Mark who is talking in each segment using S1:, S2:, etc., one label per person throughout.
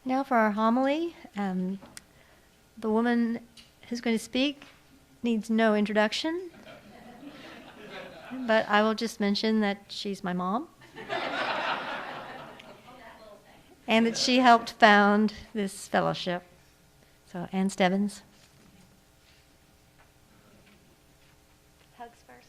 S1: Now for our homily. The woman who's going to speak needs no introduction, but I will just mention that she's my mom and that she helped found this fellowship. So, Ann Stebbins. Hugs first.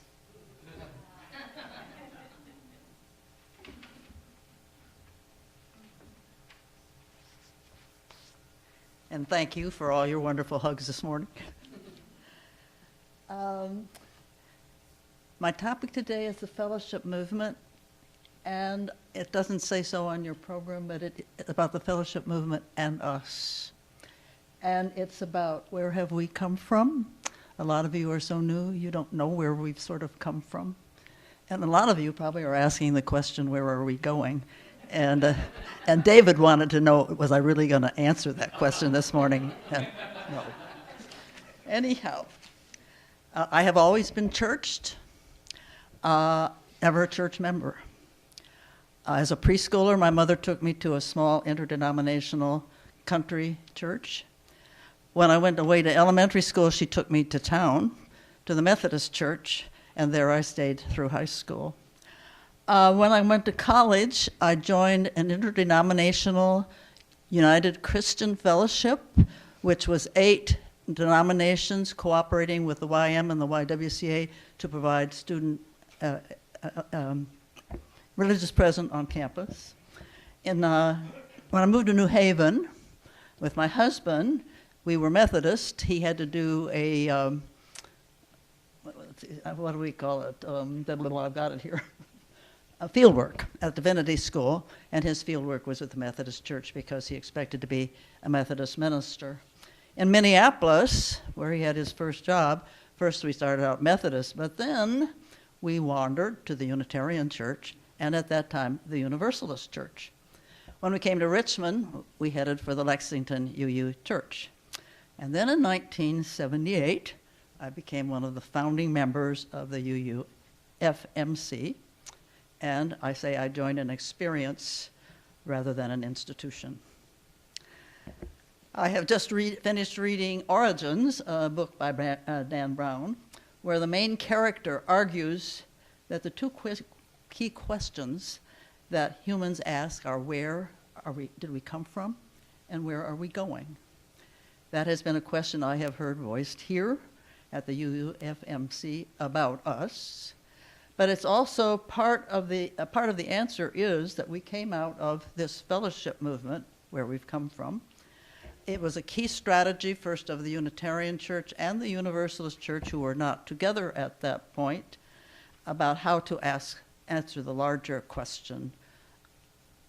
S2: And thank you for all your wonderful hugs this morning. My topic today is the fellowship movement, and it doesn't say so on your program, but it's about the fellowship movement and us. And it's about where have we come from? A lot of you are so new, you don't know where we've sort of come from. And a lot of you probably are asking the question, where are we going? And David wanted to know, was I really going to answer that question this morning? And no. Anyhow, I have always been churched, ever a church member. As a preschooler, my mother took me to a small interdenominational country church. When I went away to elementary school, she took me to town, to the Methodist church, and there I stayed through high school. When I went to college, I joined an interdenominational United Christian Fellowship, which was 8 denominations cooperating with the YM and the YWCA to provide student religious presence on campus. And when I moved to New Haven with my husband, we were Methodist. He had to do a, what do we call it? I've got it here. A field work at Divinity School, and his field work was at the Methodist Church because he expected to be a Methodist minister. In Minneapolis, where he had his first job, first we started out Methodist, but then we wandered to the Unitarian Church, and at that time, the Universalist Church. When we came to Richmond, we headed for the Lexington UU Church. And then in 1978, I became one of the founding members of the Uufmc, and I say I joined an experience rather than an institution. I have just finished reading Origins, a book by Dan Brown, where the main character argues that the two key questions that humans ask are did we come from, and where are we going? That has been a question I have heard voiced here at the Uufmc about us. But it's also part of the answer is that we came out of this fellowship movement, where we've come from. It was a key strategy, first of the Unitarian Church and the Universalist Church, who were not together at that point, about how to answer the larger question,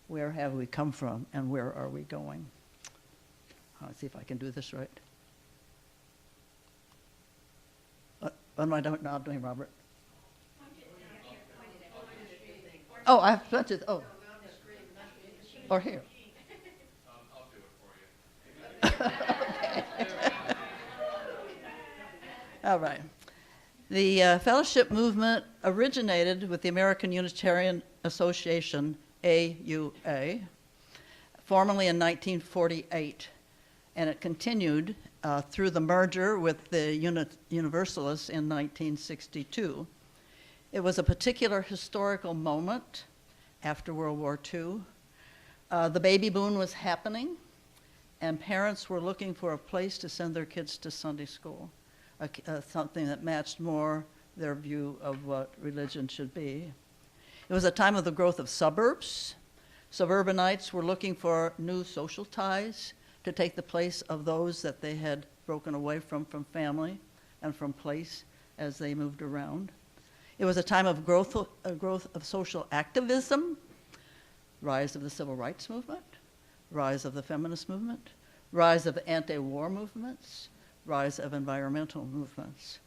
S2: where have we come from and where are we going? Let's see if I can do this right. What am I not doing, Robert? Oh, I have touched it. Oh. Or here.
S3: I'll do it for you.
S2: Okay. All right. The fellowship movement originated with the American Unitarian Association, AUA, formally in 1948, and it continued through the merger with the Universalists in 1962. It was a particular historical moment after World War II. The baby boom was happening, and parents were looking for a place to send their kids to Sunday school, something that matched more their view of what religion should be. It was a time of the growth of suburbs. Suburbanites were looking for new social ties to take the place of those that they had broken away from family and from place as they moved around. It was a time of growth of social activism, rise of the civil rights movement, rise of the feminist movement, rise of anti-war movements, rise of environmental movements.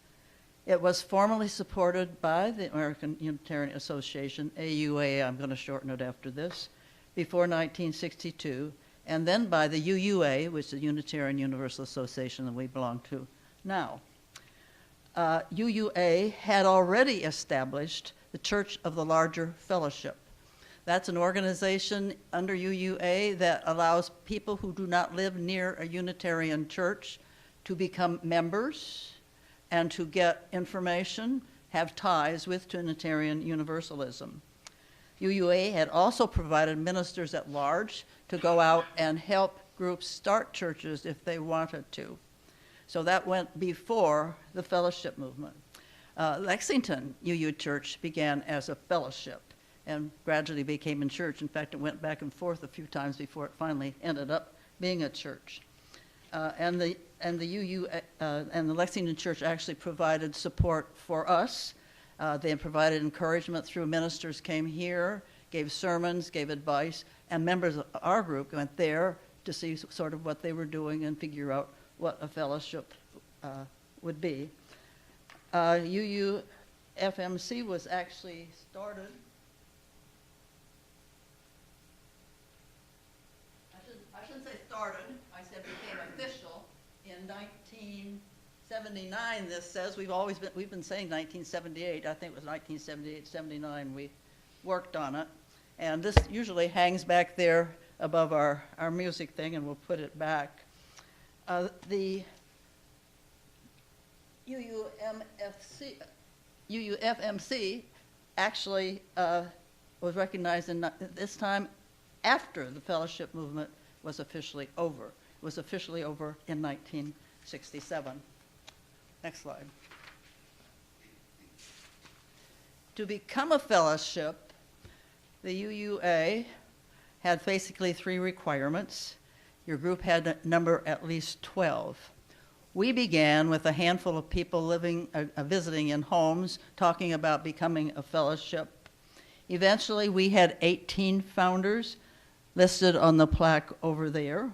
S2: It was formally supported by the American Unitarian Association, AUA, I'm going to shorten it after this, before 1962, and then by the UUA, which is the Unitarian Universalist Association that we belong to now. UUA had already established the Church of the Larger Fellowship. That's an organization under UUA that allows people who do not live near a Unitarian church to become members and to get information, have ties with Unitarian Universalism. UUA had also provided ministers at large to go out and help groups start churches if they wanted to. So that went before the fellowship movement. Lexington UU Church began as a fellowship and gradually became a church. In fact, it went back and forth a few times before it finally ended up being a church. And the Lexington Church actually provided support for us. They provided encouragement through ministers came here, gave sermons, gave advice, and members of our group went there to see sort of what they were doing and figure out what a fellowship would be. UUFMC was actually started. I shouldn't say started. I said became official in 1979. This says we've been saying 1978. I think it was 1978, 79. We worked on it, and this usually hangs back there above our music thing, and we'll put it back. The UUFMC actually was recognized in this time after the fellowship movement was officially over. It was officially over in 1967. Next slide. To become a fellowship, the UUA had basically 3 requirements. Your group had to number at least 12. We began with a handful of people visiting in homes, talking about becoming a fellowship. Eventually, we had 18 founders listed on the plaque over there.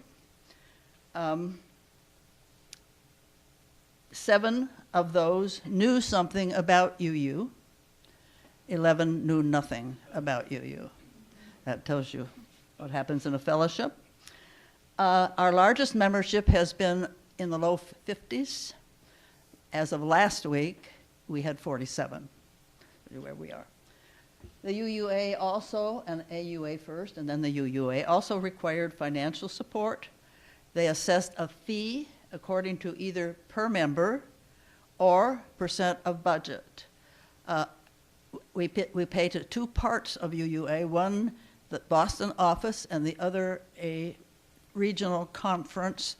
S2: 7 of those knew something about UU. 11 knew nothing about UU. That tells you what happens in a fellowship. Our largest membership has been in the low 50s. As of last week, we had 47, where we are. The UUA also, and AUA first, and then the UUA, also required financial support. They assessed a fee according to either per member or percent of budget. We pay to 2 parts of UUA, one the Boston office and the other a regional conference.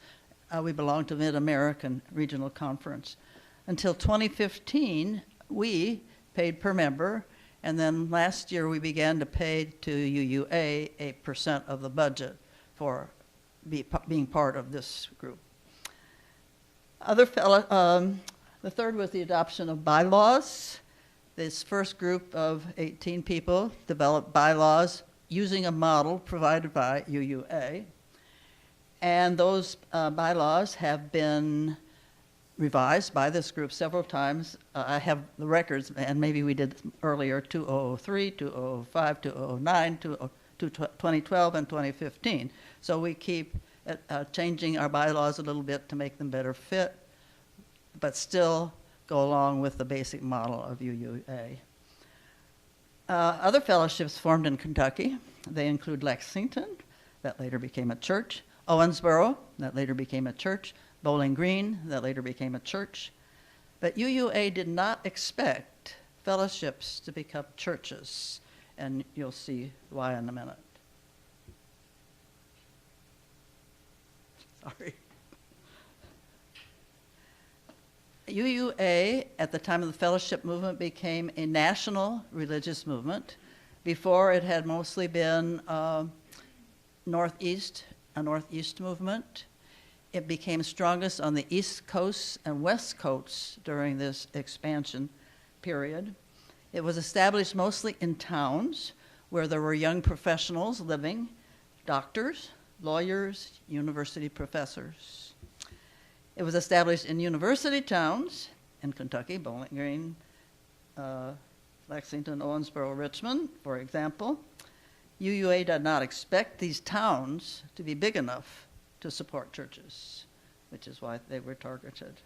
S2: We belong to Mid-American Regional Conference. Until 2015, we paid per member, and then last year we began to pay to UUA a percent of the budget for being part of this group. The third was the adoption of bylaws. This first group of 18 people developed bylaws using a model provided by UUA. And those bylaws have been revised by this group several times. I have the records, and maybe we did earlier, 2003, 2005, 2009, 2012, and 2015. So we keep changing our bylaws a little bit to make them better fit, but still go along with the basic model of UUA. Other fellowships formed in Kentucky. They include Lexington, that later became a church, Owensboro, that later became a church, Bowling Green, that later became a church. But UUA did not expect fellowships to become churches, and you'll see why in a minute. Sorry. UUA, at the time of the fellowship movement, became a national religious movement. Before, it had mostly been a Northeast movement. It became strongest on the East Coast and West Coasts during this expansion period. It was established mostly in towns where there were young professionals living, doctors, lawyers, university professors. It was established in university towns in Kentucky, Bowling Green, Lexington, Owensboro, Richmond, for example. UUA did not expect these towns to be big enough to support churches, which is why they were targeted.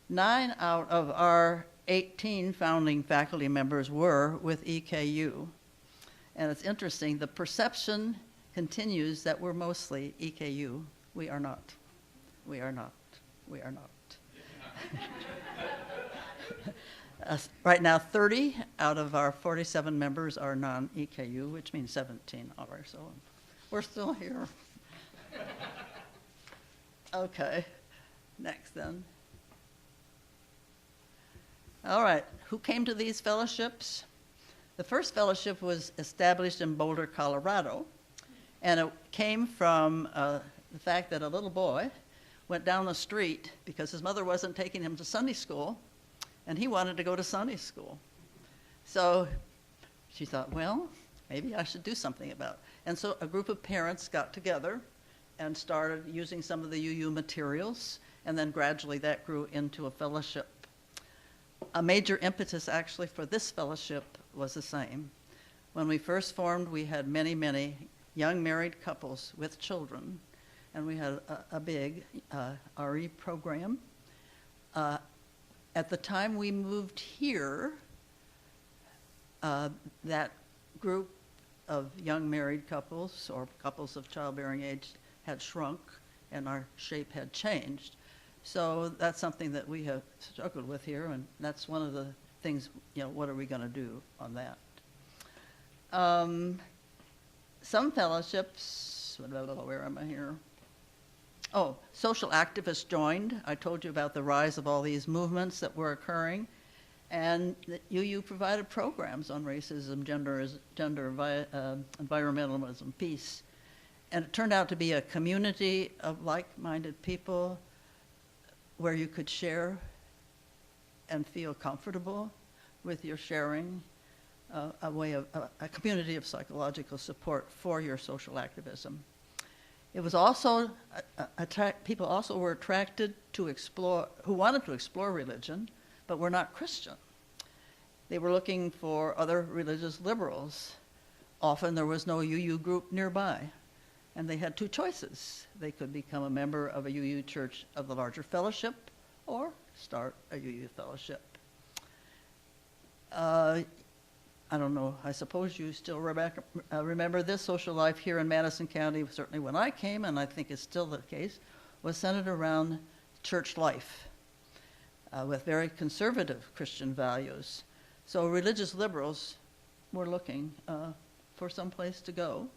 S2: 9 out of our 18 founding faculty members were with EKU, And it's interesting, the perception continues that we're mostly EKU. We are not. We are not. We are not. Right now, 30 out of our 47 members are non-EKU, which means 17 are, so we're still here. Okay, next then. All right, who came to these fellowships? The first fellowship was established in Boulder, Colorado, and it came from the fact that a little boy went down the street because his mother wasn't taking him to Sunday school, and he wanted to go to Sunday school. So she thought, well, maybe I should do something about it. And so a group of parents got together and started using some of the UU materials, and then gradually that grew into a fellowship. A major impetus actually for this fellowship was the same. When we first formed, we had many, many young married couples with children, and we had a big RE program. At the time we moved here, that group of young married couples or couples of childbearing age had shrunk and our shape had changed. So that's something that we have struggled with here, and that's one of the things, what are we going to do on that? Some fellowships, where am I here? Oh, social activists joined. I told you about the rise of all these movements that were occurring. And UU provided programs on racism, gender, environmentalism, peace. And it turned out to be a community of like-minded people where you could share and feel comfortable with your sharing, a community of psychological support for your social activism. It was also, people also were attracted to explore, who wanted to explore religion, but were not Christian. They were looking for other religious liberals. Often there was no UU group nearby, and they had two choices. They could become a member of a UU church of the larger fellowship or start a UU fellowship. I don't know, I suppose you still remember this social life here in Madison County, certainly when I came, and I think it's still the case, was centered around church life with very conservative Christian values. So religious liberals were looking for some place to go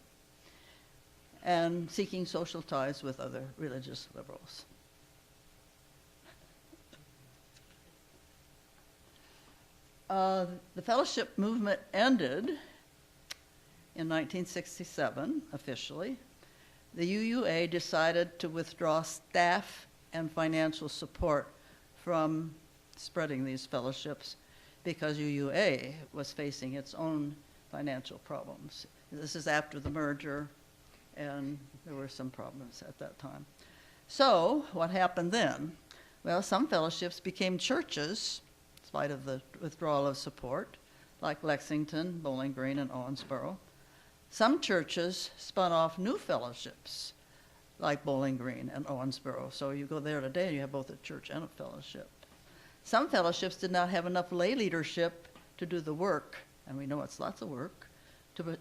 S2: and seeking social ties with other religious liberals. The fellowship movement ended in 1967, officially. The UUA decided to withdraw staff and financial support from spreading these fellowships because UUA was facing its own financial problems. This is after the merger, and there were some problems at that time. So what happened then? Well, some fellowships became churches, in spite of the withdrawal of support, like Lexington, Bowling Green, and Owensboro. Some churches spun off new fellowships, like Bowling Green and Owensboro. So you go there today and you have both a church and a fellowship. Some fellowships did not have enough lay leadership to do the work, and we know it's lots of work,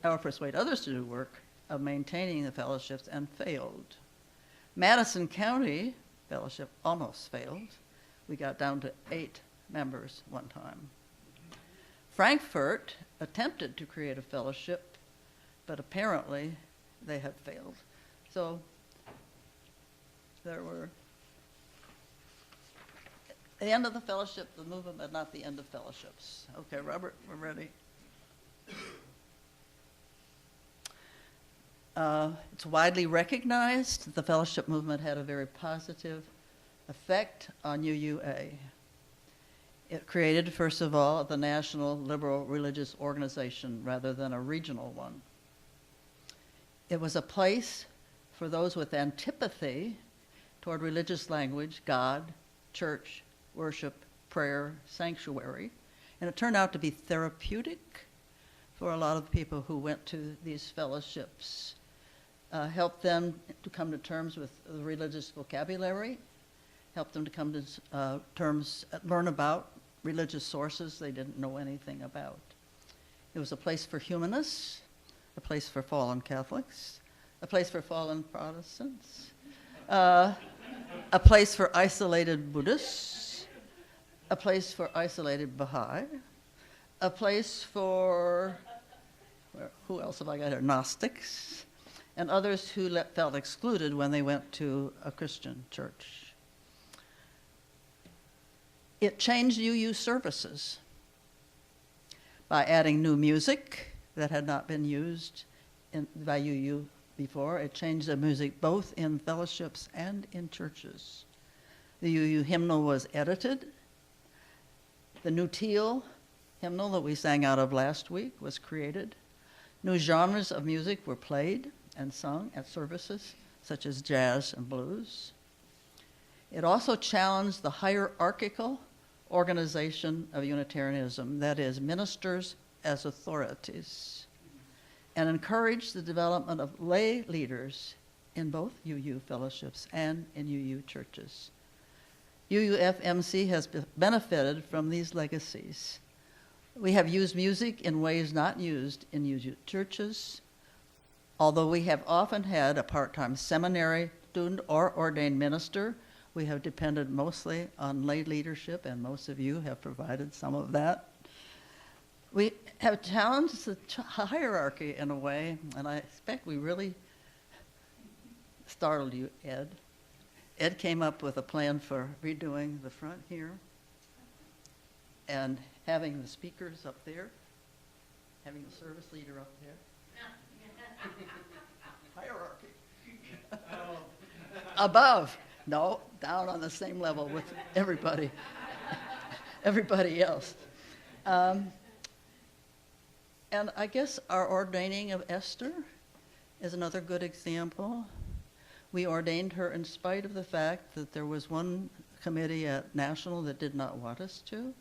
S2: or persuade others to do work of maintaining the fellowships, and failed. Madison County fellowship almost failed. We got down to 8 members one time. Frankfurt attempted to create a fellowship, but apparently they had failed. So there were the end of the fellowship, the movement, but not the end of fellowships. Okay, Robert, we're ready. It's widely recognized that the fellowship movement had a very positive effect on UUA. It created, first of all, the National Liberal Religious Organization rather than a regional one. It was a place for those with antipathy toward religious language, God, church, worship, prayer, sanctuary, and it turned out to be therapeutic for a lot of people who went to these fellowships. Helped them to come to terms with the religious vocabulary, helped them to come to terms, learn about religious sources they didn't know anything about. It was a place for humanists a place for fallen Catholics, a place for fallen Protestants, a place for isolated Buddhists, a place for isolated Baha'i, a place for, who else have I got here? Gnostics, and others who felt excluded when they went to a Christian church. It changed UU services by adding new music that had not been used by UU before. It changed the music both in fellowships and in churches. The UU hymnal was edited. The New Teal hymnal that we sang out of last week was created. New genres of music were played and sung at services, such as jazz and blues. It also challenged the hierarchical organization of Unitarianism, that is, ministers as authorities, and encouraged the development of lay leaders in both UU fellowships and in UU churches. Uufmc has benefited from these legacies. We have used music in ways not used in UU churches, although we have often had a part-time seminary student or ordained minister. We have depended mostly on lay leadership, and most of you have provided some of that. We have challenged the hierarchy in a way, and I expect we really startled you, Ed. Ed came up with a plan for redoing the front here and having the speakers up there, having the service leader up there. Hierarchy. Above. No, down on the same level with everybody else. And I guess our ordaining of Esther is another good example. We ordained her in spite of the fact that there was one committee at National that did not want us to.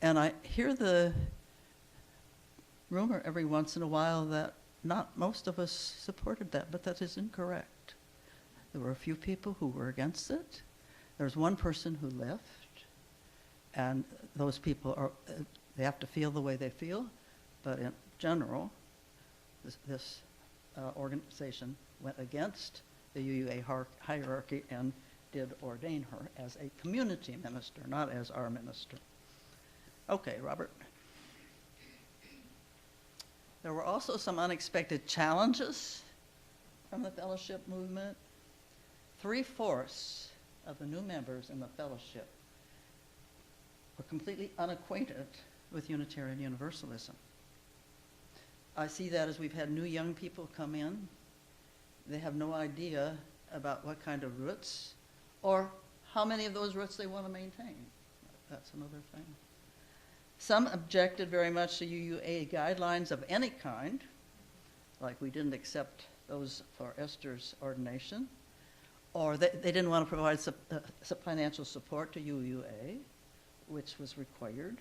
S2: And I hear the rumor every once in a while that not most of us supported that, but that is incorrect. There were a few people who were against it. There was one person who left, and those people they have to feel the way they feel, but in general, this organization went against the UUA hierarchy and did ordain her as a community minister, not as our minister. Okay, Robert. There were also some unexpected challenges from the fellowship movement. 3/4 of the new members in the fellowship were completely unacquainted with Unitarian Universalism. I see that as we've had new young people come in. They have no idea about what kind of roots or how many of those roots they want to maintain. That's another thing. Some objected very much to UUA guidelines of any kind, like we didn't accept those for Esther's ordination, or they didn't want to provide financial support to UUA, which was required,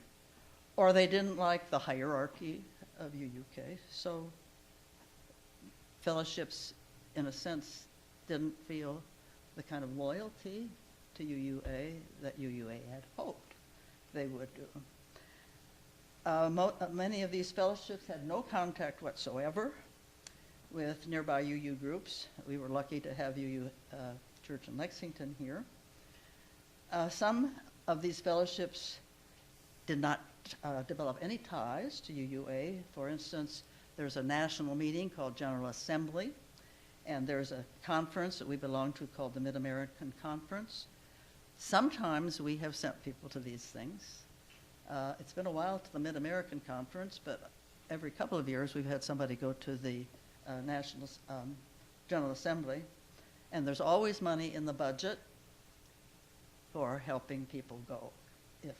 S2: or they didn't like the hierarchy of UUK. So fellowships, in a sense, didn't feel the kind of loyalty to UUA that UUA had hoped they would do. Many of these fellowships had no contact whatsoever with nearby UU groups. We were lucky to have UU Church in Lexington here. Some of these fellowships did not develop any ties to UUA. For instance, there's a national meeting called General Assembly, and there's a conference that we belong to called the Mid-American Conference. Sometimes we have sent people to these things. It's been a while to the Mid-American Conference, but every couple of years we've had somebody go to the National General Assembly, and there's always money in the budget for helping people go if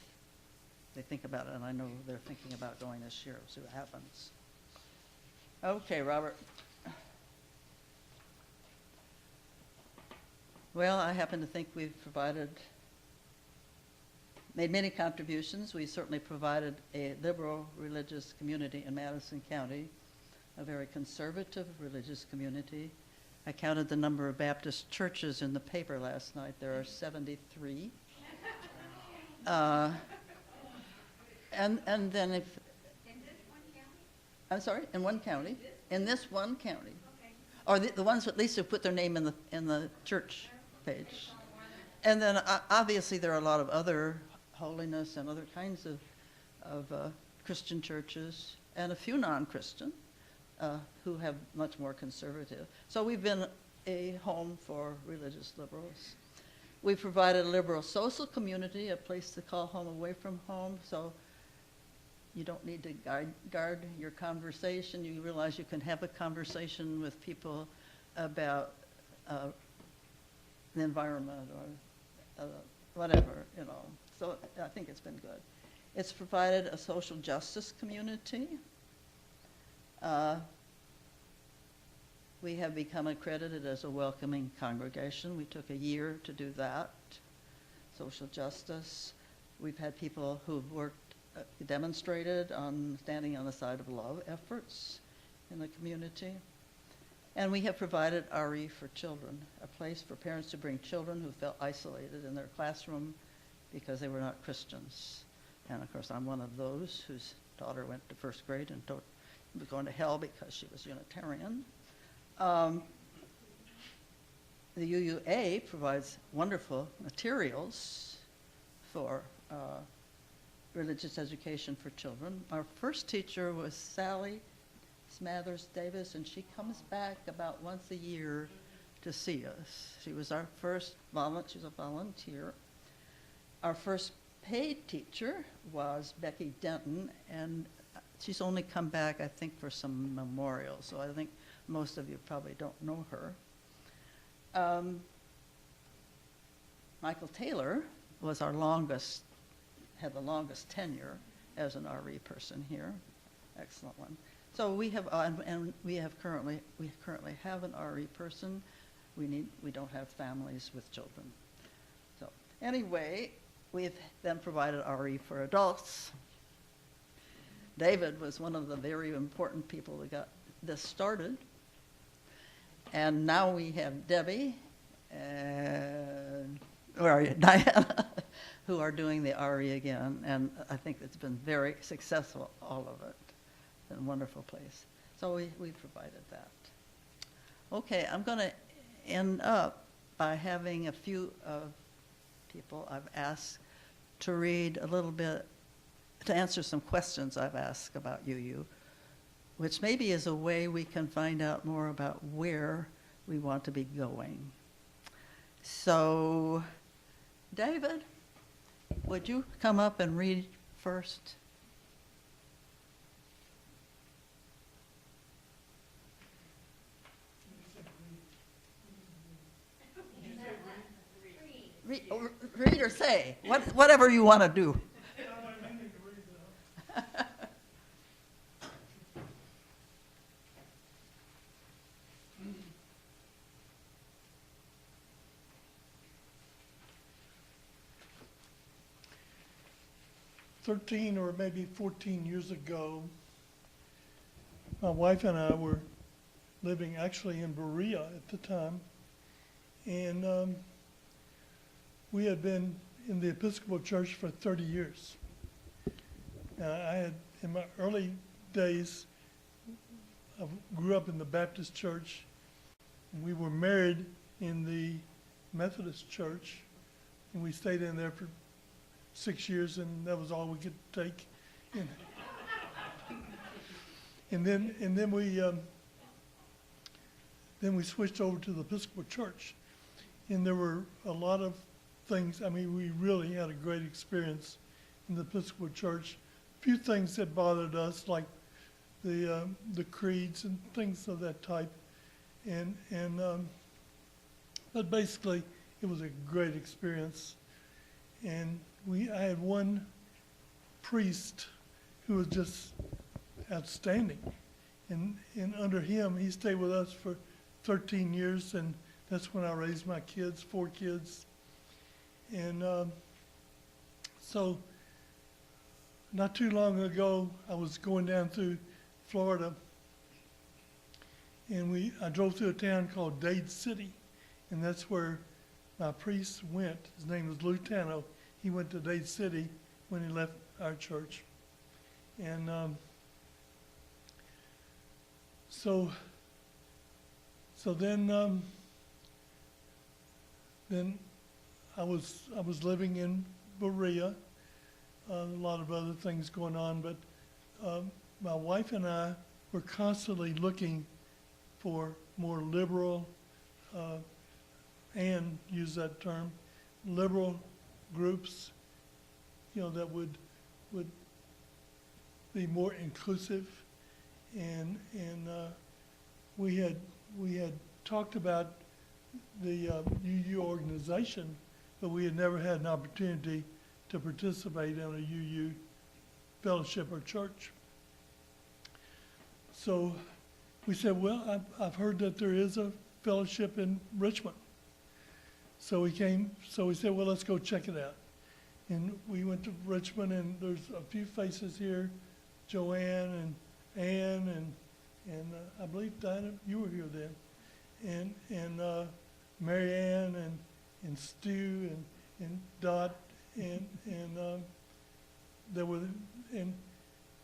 S2: they think about it, and I know they're thinking about going this year. We'll see what happens. Okay, Robert. Well, I happen to think we've made many contributions. We certainly provided a liberal religious community in Madison County, a very conservative religious community. I counted the number of Baptist churches in the paper last night. There are 73. And then if... In this one county? I'm sorry? In one county. in this one county. Or the ones at least who put their name in the church page. And then obviously there are a lot of other holiness and other kinds of Christian churches and a few non-Christian who have much more conservative. So we've been a home for religious liberals. We've provided a liberal social community, a place to call home away from home, so you don't need to guard your conversation. You realize you can have a conversation with people about the environment or whatever, you know. So I think it's been good. It's provided a social justice community. We have become accredited as a welcoming congregation. We took a year to do that. Social justice. We've had people who've worked, demonstrated on standing on the side of love efforts in the community. And we have provided RE for children, a place for parents to bring children who felt isolated in their classroom because they were not Christians. And of course, I'm one of those whose daughter went to first grade and was going to hell because she was Unitarian. The UUA provides wonderful materials for religious education for children. Our first teacher was Sally Smathers Davis, and she comes back about once a year to see us. She was our first she's a volunteer. Our first paid teacher was Becky Denton, and she's only come back, I think, for some memorials, so I think most of you probably don't know her. Michael Taylor was our had the longest tenure as an RE person here. Excellent one. So we have, and we currently have an RE person. We don't have families with children. So anyway, we've then provided RE for adults. David was one of the very important people that got this started. And now we have Debbie and Diana, who are doing the RE again. And I think it's been very successful, all of it. It's been a wonderful place. So we provided that. Okay, I'm going to end up by having a few people I've asked to read a little bit, to answer some questions I've asked about UU, which maybe is a way we can find out more about where we want to be going. So, David, would you come up and read first? Read or say, whatever you want to do.
S4: 13 or maybe 14 years ago, my wife and I were living actually in Berea at the time, and we had been in the Episcopal Church for 30 years. I had, in my early days, I grew up in the Baptist church, and we were married in the Methodist church, and we stayed in there for 6 years, and that was all we could take. And then we switched over to the Episcopal Church, and there were a lot of things. I mean, we really had a great experience in the Episcopal Church. A few things that bothered us, like the creeds and things of that type, but basically it was a great experience. And I had one priest who was just outstanding, and under him, he stayed with us for 13 years, and that's when I raised my kids, 4 kids. And so not too long ago, I was going down through Florida, and I drove through a town called Dade City, and that's where my priest went. His name was Lutano. He went to Dade City when he left our church. And So then I was living in Berea, a lot of other things going on, but my wife and I were constantly looking for more liberal, and use that term, liberal groups, that would be more inclusive, and we had talked about the UU organization, but we had never had an opportunity to participate in a UU fellowship or church. So we said, well, I've heard that there is a fellowship in Richmond. So we said, well, let's go check it out. And we went to Richmond, and there's a few faces here, Joanne and Ann, and I believe Diana, you were here then, and Mary Ann and Stu and Dot, and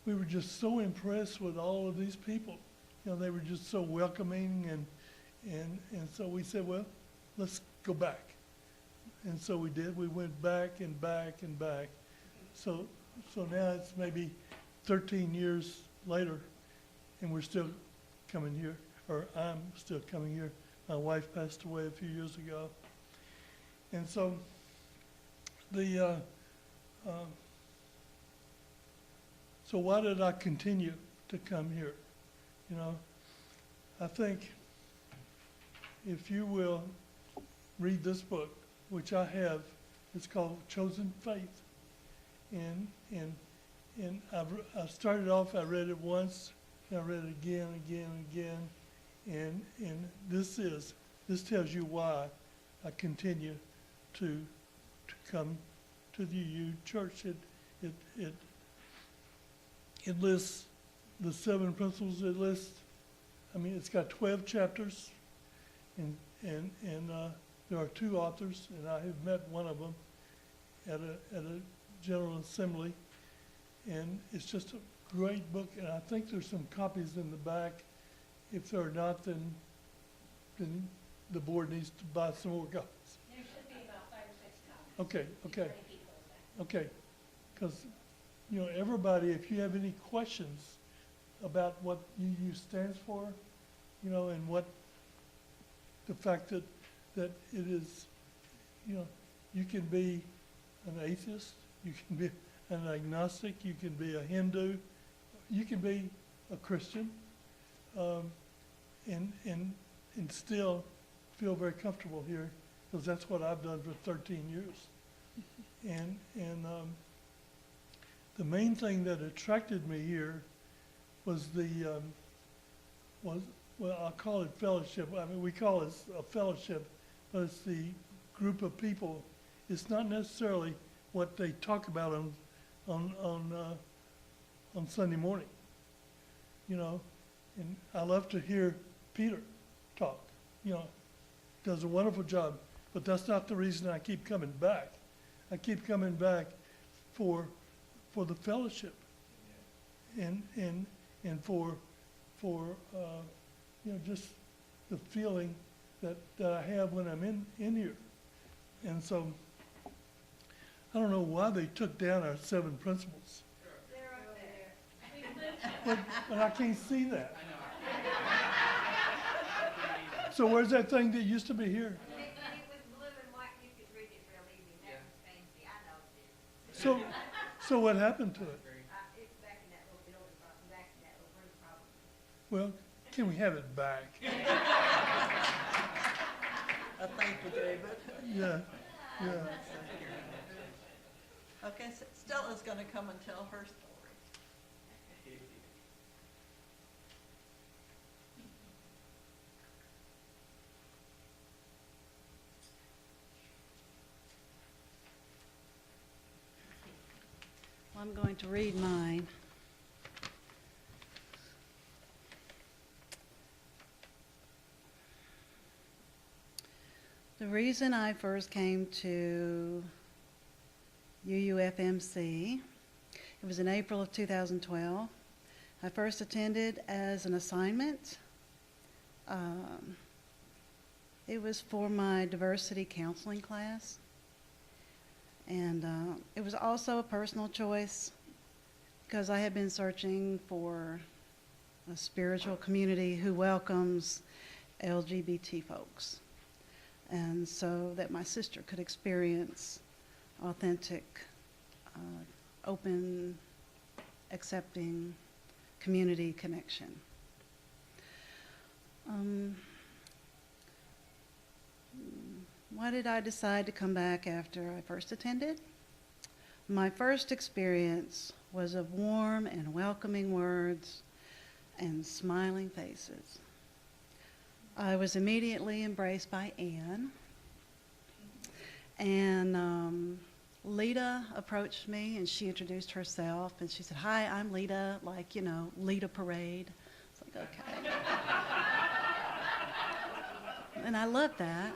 S4: we were just so impressed with all of these people. They were just so welcoming, and so we said, well, let's go back. And so we did. We went back and back and back. So now it's maybe 13 years later, and we're still coming here, or I'm still coming here. My wife passed away a few years ago. And so so why did I continue to come here? I think if you will read this book, which I have, it's called Chosen Faith. And I started off, I read it once, and I read it again, and this tells you why I continue to come to the UU Church. It lists the 7 principles. It's got 12 chapters, and there are 2 authors, and I have met one of them at a General Assembly, and it's just a great book, and I think there's some copies in the back. If there are not, then the board needs to buy some more copies.
S5: There should be about 5 or 6 copies.
S4: Okay. Because, everybody, if you have any questions about what UU stands for, and what the fact that it is, you can be an atheist, you can be an agnostic, you can be a Hindu, you can be a Christian, and still feel very comfortable here, because that's what I've done for 13 years. And the main thing that attracted me here was well, I'll call it fellowship. We call it a fellowship, but it's the group of people. It's not necessarily what they talk about on Sunday morning, And I love to hear Peter talk. Does a wonderful job, but that's not the reason I keep coming back. I keep coming back for the fellowship, and for just the feeling that I have when I'm in here. And so I don't know why they took down our 7 principles.
S5: They're up there.
S4: But I can't see that. So where's that thing that used to be here?
S5: It was blue and white. You could read it real easy. That was fancy. I know it.
S4: So what happened to it?
S5: It's back in that little building, back in that little room problem.
S4: Well, can we have it back?
S2: I thank you, David.
S4: Yeah.
S2: Okay, so Stella's going to come and tell her story.
S6: I'm going to read mine. The reason I first came to Uufmc, it was in April of 2012. I first attended as an assignment It was for my diversity counseling class. And it was also a personal choice because I had been searching for a spiritual community who welcomes LGBT folks. And so that my sister could experience authentic, open, accepting community connection. Why did I decide to come back after I first attended? My first experience was of warm and welcoming words and smiling faces. I was immediately embraced by Anne, and Lita approached me and she introduced herself and she said, "Hi, I'm Lita," like, you know, Lita Parade. It's like, okay. And I love that.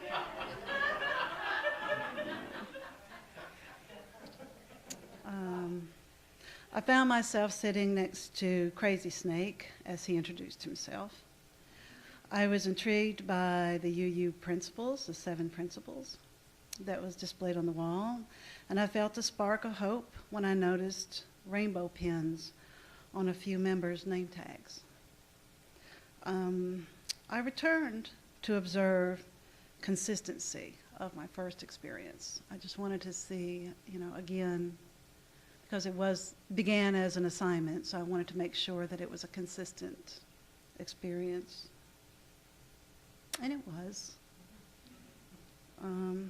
S6: I found myself sitting next to Crazy Snake as he introduced himself. I was intrigued by the UU principles, the 7 principles that was displayed on the wall, and I felt a spark of hope when I noticed rainbow pins on a few members' name tags. I returned to observe consistency of my first experience. I just wanted to see, you know, again, because it began as an assignment, so I wanted to make sure that it was a consistent experience. And it was. So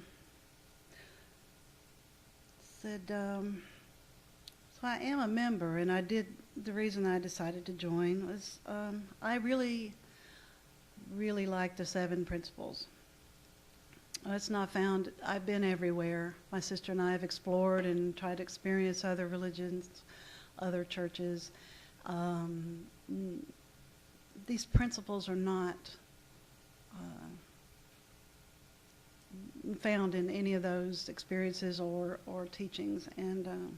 S6: I am a member, and the reason I decided to join was I really like the 7 principles. It's not found, I've been everywhere. My sister and I have explored and tried to experience other religions, other churches. These principles are not found in any of those experiences or teachings, and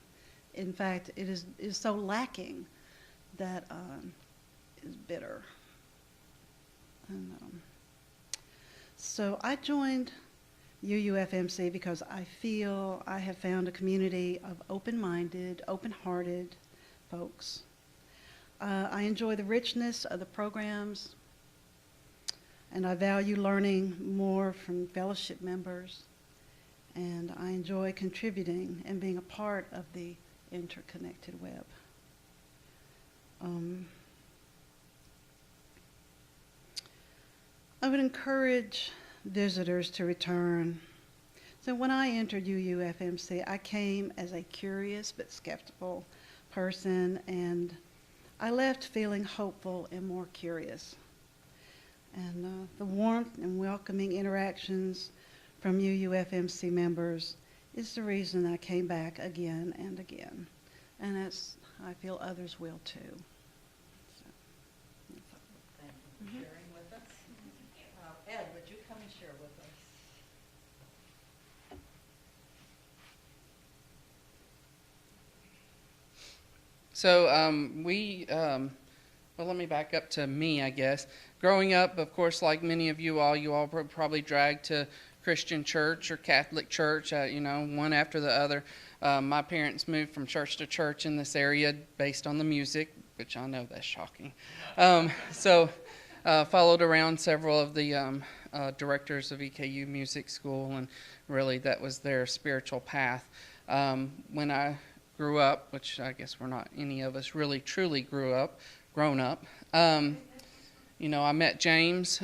S6: in fact, it is so lacking that is bitter. And so I joined Uufmc because I feel I have found a community of open-minded, open-hearted folks. I enjoy the richness of the programs, and I value learning more from fellowship members, and I enjoy contributing and being a part of the interconnected web. I would encourage visitors to return. So when I entered Uufmc, I came as a curious but skeptical person, and I left feeling hopeful and more curious. And the warmth and welcoming interactions from Uufmc members is the reason I came back again and again. And I feel others will too. So,
S2: Thank you for sharing with us. Ed, would you come and share with us?
S7: So well, let me back up to me, I guess. Growing up, of course, like many of you all were probably dragged to Christian church or Catholic church, you know, one after the other. My parents moved from church to church in this area based on the music, which I know that's shocking. So followed around several of the directors of EKU Music School, and really that was their spiritual path. When I grew up, which I guess we're not any of us really truly grown up. You know, I met James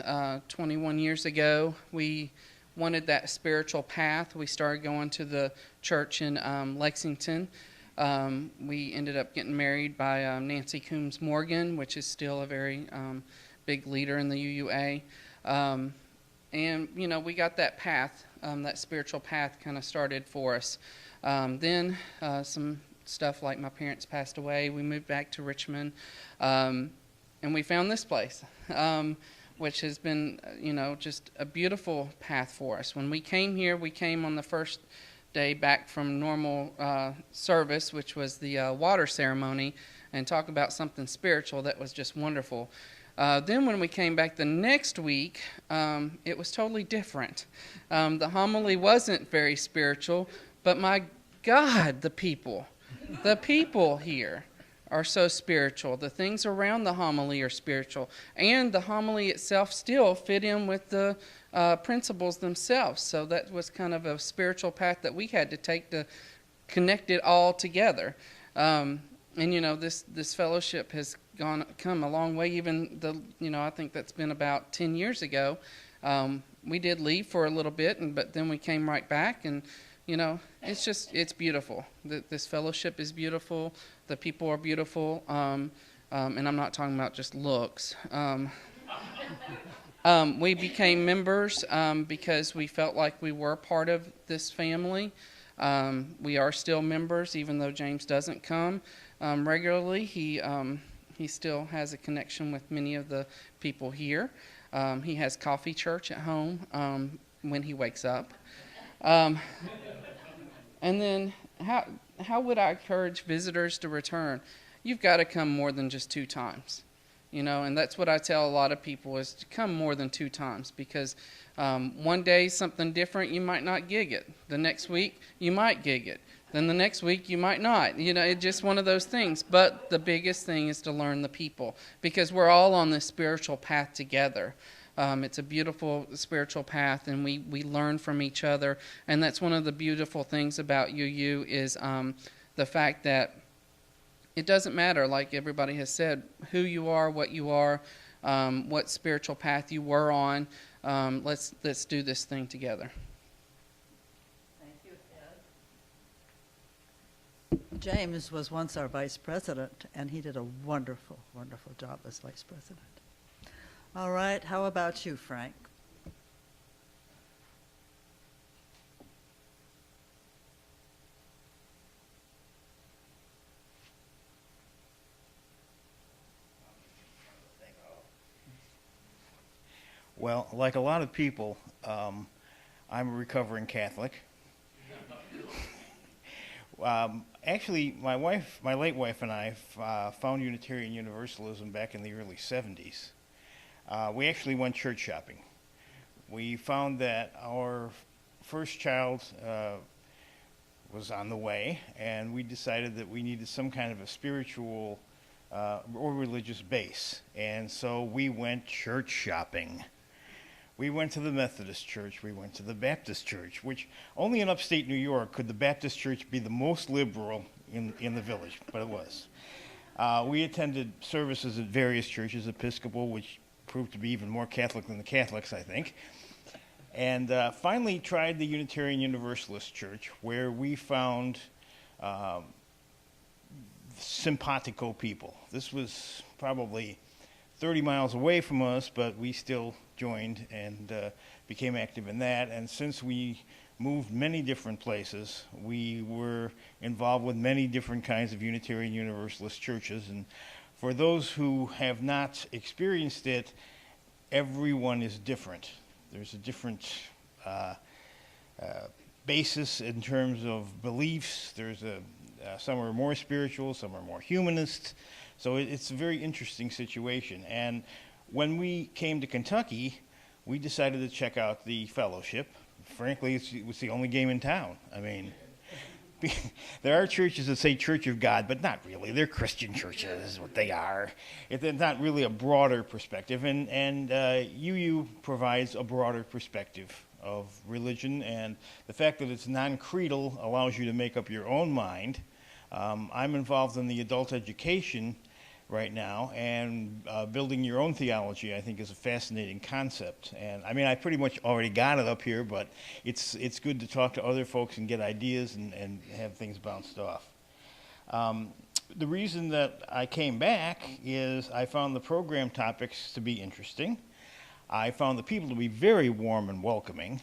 S7: 21 years ago. We wanted that spiritual path. We started going to the church in Lexington. We ended up getting married by Nancy Coombs Morgan, which is still a very big leader in the UUA. And, you know, we got that path, that spiritual path kind of started for us. Then some stuff like my parents passed away. We moved back to Richmond, and we found this place, which has been, you know, just a beautiful path for us. When we came here, we came on the first day back from normal service, which was the water ceremony, and talk about something spiritual that was just wonderful. Then when we came back the next week, it was totally different. The homily wasn't very spiritual, but my God, the people here are so spiritual. The things around the homily are spiritual, and the homily itself still fit in with the principles themselves. So that was kind of a spiritual path that we had to take to connect it all together. And this fellowship has come a long way. Even I think that's been about 10 years ago. We did leave for a little bit, but then we came right back, and it's beautiful. This fellowship is beautiful. The people are beautiful, and I'm not talking about just looks. We became members because we felt like we were part of this family. We are still members, even though James doesn't come regularly. He still has a connection with many of the people here. He has coffee church at home when he wakes up. And then how would I encourage visitors to return? You've got to come more than just 2 times. And that's what I tell a lot of people, is to come more than 2 times, because one day something different, you might not gig it. The next week you might gig it. Then the next week you might not. It's just one of those things. But the biggest thing is to learn the people, because we're all on this spiritual path together. It's a beautiful spiritual path, and we learn from each other. And that's one of the beautiful things about UU is the fact that it doesn't matter, like everybody has said, who you are, what spiritual path you were on. Let's do this thing together.
S2: Thank you, Ed. James was once our vice president, and he did a wonderful, wonderful job as vice president. All right, how about you, Frank?
S8: Well, like a lot of people, I'm a recovering Catholic. Actually, my late wife and I found Unitarian Universalism back in the early 70s. We actually went church shopping. We found that our first child was on the way, and we decided that we needed some kind of a spiritual or religious base. And so we went church shopping. We went to the Methodist church, we went to the Baptist church, which only in upstate New York could the Baptist church be the most liberal in the village, but it was. We attended services at various churches, Episcopal, which proved to be even more Catholic than the Catholics, I think, and finally tried the Unitarian Universalist Church, where we found simpatico people. This was probably 30 miles away from us, but we still joined and became active in that. And since we moved many different places, we were involved with many different kinds of Unitarian Universalist churches. And for those who have not experienced it, everyone is different. There's a different basis in terms of beliefs. Some are more spiritual, some are more humanist. So it's a very interesting situation. And when we came to Kentucky, we decided to check out the fellowship. Frankly, it was the only game in town. I mean, there are churches that say Church of God, but not really. They're Christian churches, is what they are. It's not really a broader perspective. And UU provides a broader perspective of religion. And the fact that it's non-creedal allows you to make up your own mind. I'm involved in the adult education right now, and building your own theology, I think, is a fascinating concept. And I mean, I pretty much already got it up here, but it's good to talk to other folks and get ideas and have things bounced off. The reason that I came back is I found the program topics to be interesting. I found the people to be very warm and welcoming.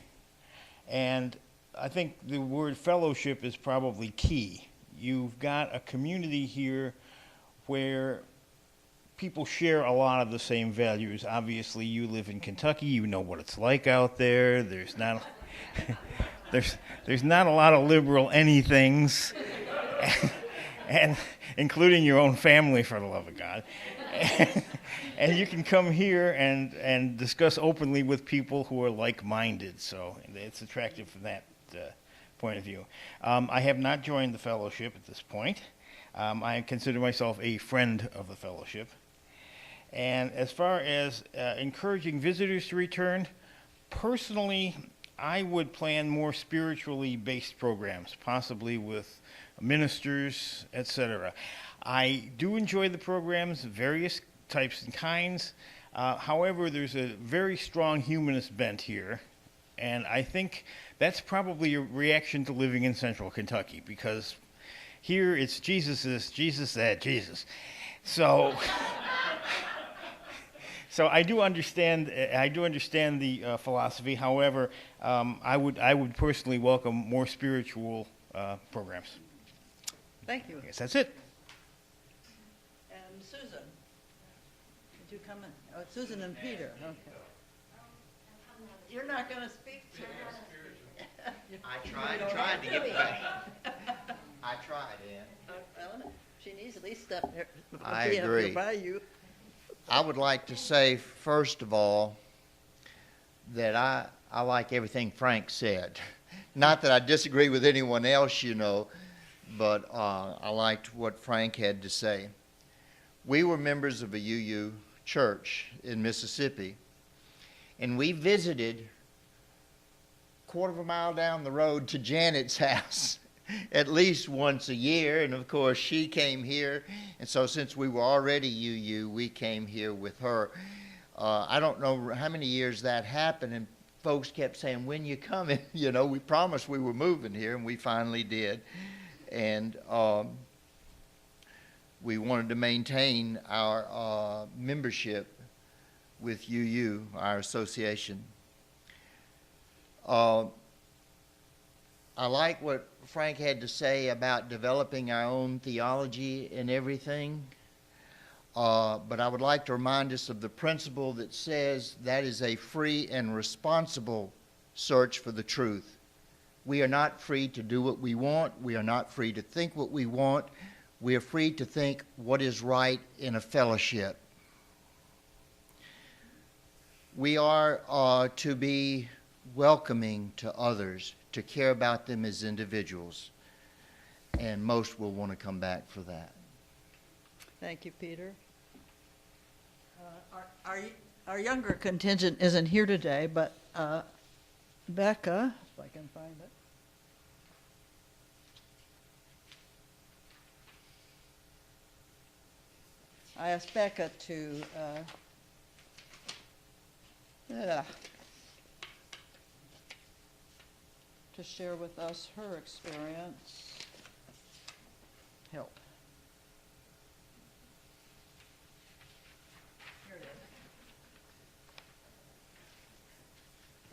S8: And I think the word fellowship is probably key. You've got a community here where people share a lot of the same values. Obviously, you live in Kentucky. You know what it's like out there. There's not there's not a lot of liberal anythings. and including your own family, for the love of God. And you can come here and discuss openly with people who are like-minded. So it's attractive from that point of view. I have not joined the fellowship at this point. I consider myself a friend of the fellowship. And as far as encouraging visitors to return, personally, I would plan more spiritually based programs, possibly with ministers, etc. I do enjoy the programs, various types and kinds. However, there's a very strong humanist bent here, and I think that's probably a reaction to living in central Kentucky, because here it's Jesus this, Jesus that, Jesus. So, so I do understand the philosophy. However, I would personally welcome more spiritual programs.
S2: Thank you.
S8: I guess that's it.
S2: And Susan, did you come in? Oh, Susan and Peter. Okay. You're not going to speak to us.
S9: I tried to get back. I tried, Ann.
S2: Well, she needs at least step there.
S9: I agree.
S2: By you.
S9: I would like to say, first of all, that I like everything Frank said. Not that I disagree with anyone else, you know, but I liked what Frank had to say. We were members of a UU church in Mississippi, and we visited a quarter of a mile down the road to Janet's house at least once a year, and of course she came here, and so since we were already UU, we came here with her. I don't know how many years that happened, and folks kept saying, when you coming? You know, we promised we were moving here, and we finally did. And we wanted to maintain our membership with UU, our association. I like what Frank had to say about developing our own theology and everything. But I would like to remind us of the principle that says that is a free and responsible search for the truth. We are not free to do what we want. We are not free to think what we want. We are free to think what is right in a fellowship. We are to be welcoming to others, to care about them as individuals, and most will want to come back for that.
S2: Thank you, Peter. Our younger contingent isn't here today, but Becca, if I can find it. I asked Becca to share with us her experience. Help. Here it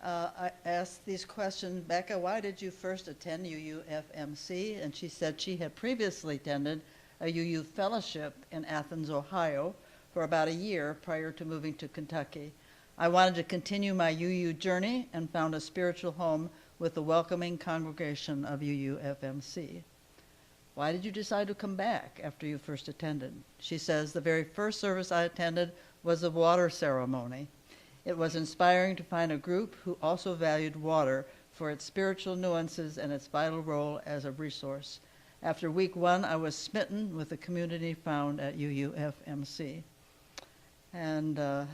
S2: is. I asked these questions, Becca, why did you first attend Uufmc? And she said she had previously attended a UU fellowship in Athens, Ohio, for about a year prior to moving to Kentucky. I wanted to continue my UU journey and found a spiritual home with the welcoming congregation of Uufmc. Why did you decide to come back after you first attended? She says, the very first service I attended was a water ceremony. It was inspiring to find a group who also valued water for its spiritual nuances and its vital role as a resource. After week one, I was smitten with the community found at Uufmc. And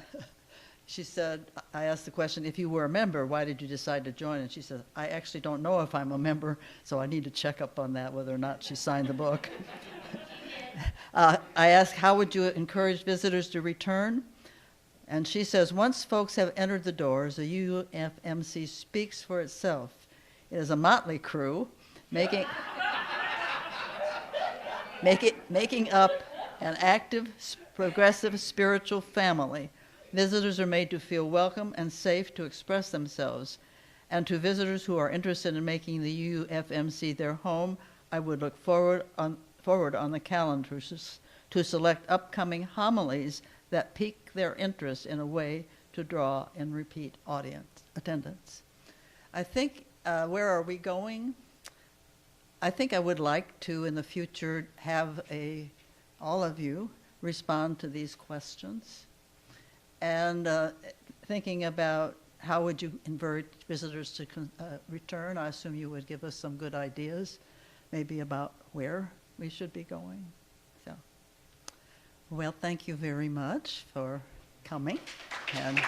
S2: she said, I asked the question, if you were a member, why did you decide to join? And she said, I actually don't know if I'm a member, so I need to check up on that, whether or not she signed the book. I asked, how would you encourage visitors to return? And she says, once folks have entered the doors, the Uufmc speaks for itself. It is a motley crew, making up an active, progressive spiritual family. Visitors are made to feel welcome and safe to express themselves. And to visitors who are interested in making the Uufmc their home, I would look forward on the calendar to select upcoming homilies that pique their interest in a way to draw in repeat attendance. I think, where are we going? I think I would like to, in the future, have all of you respond to these questions. And thinking about how would you invite visitors to return, I assume you would give us some good ideas, maybe about where we should be going. So, well, thank you very much for coming. And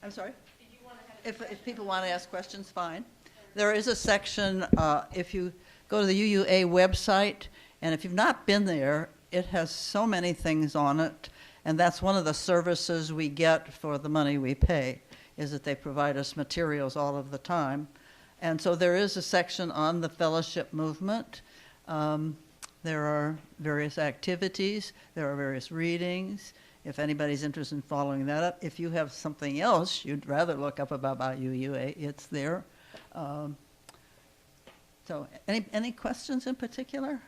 S2: I'm sorry? If people want to ask questions, fine. There is a section, if you go to the UUA website, and if you've not been there, it has so many things on it, and that's one of the services we get for the money we pay, is that they provide us materials all of the time. And so there is a section on the fellowship movement. There are various activities, there are various readings. If anybody's interested in following that up, if you have something else you'd rather look up about UUA, it's there. So any questions in particular?